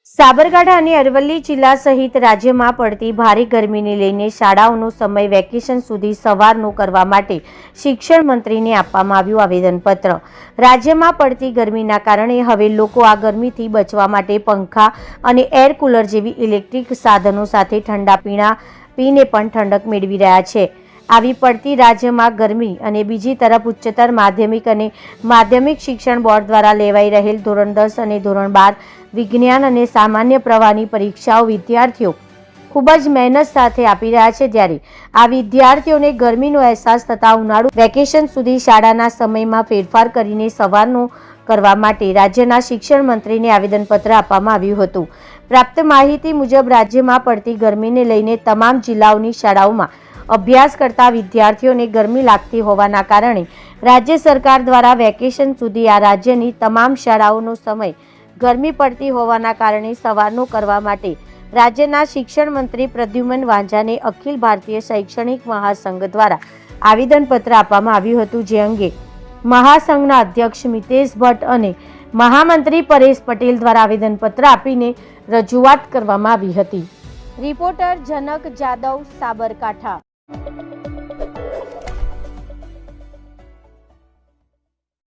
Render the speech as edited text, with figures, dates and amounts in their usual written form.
સાબરકાંઠા અને અરવલ્લી જિલ્લા સહિત રાજ્યમાં પડતી ભારે ગરમીને લઈને શાળાઓનો સમય વેકેશન સુધી સવારનો કરવા માટે શિક્ષણ મંત્રીને આપવામાં આવ્યું આવેદનપત્ર। રાજ્યમાં પડતી ગરમીના કારણે હવે લોકો આ ગરમીથી બચવા માટે પંખા અને એર કુલર જેવી ઇલેક્ટ્રિક સાધનો સાથે ઠંડા પીણા પીને પણ ઠંડક મેળવી રહ્યા છે। આવી પડતી રાજ્યમાં ગરમી અને બીજી તરફ ઉચ્ચતર માધ્યમિક અને માધ્યમિક શિક્ષણ બોર્ડ દ્વારા લેવાઈ રહેલ ધોરણ 10 અને ધોરણ 12 વિજ્ઞાન અને સામાન્ય પ્રવાહની પરીક્ષાઓ વિદ્યાર્થીઓ ખૂબ જ મહેનત સાથે આપી રહ્યા છે, ત્યારે આ વિદ્યાર્થીઓને ગરમીનો અહેસાસ થતા ઉનાળુ વેકેશન સુધી શાળાના સમયમાં ફેરફાર કરીને સવારનો કરવા માટે રાજ્યના શિક્ષણ મંત્રીને આવેદનપત્ર આપવામાં આવ્યું હતું। પ્રાપ્ત માહિતી મુજબ રાજ્યમાં પડતી ગરમીને લઈને તમામ જિલ્લાઓની શાળાઓમાં અભ્યાસ કરતા વિદ્યાર્થીઓને ગરમી લાગતી હોવાના કારણે રાજ્ય સરકાર દ્વારા વેકેશન સુધી આ રાજ્યની તમામ શાળાઓનો સમય ગરમી પડતી હોવાના કારણે સવારનો કરવા માટે રાજ્યના શિક્ષણ મંત્રી પ્રદ્યુમન વાંઝાને અખિલ ભારતીય શૈક્ષણિક મહાસંઘ દ્વારા આવેદનપત્ર આપવામાં આવ્યું હતું, જે અંગે મહાસંઘના અધ્યક્ષ મિતેશ ભટ્ટ અને મહામંત્રી પરેશ પટેલ દ્વારા આવેદનપત્ર આપીને રજૂઆત કરવામાં આવી હતી। રિપોર્ટર જનક જાદવ, સાબરકાંઠા।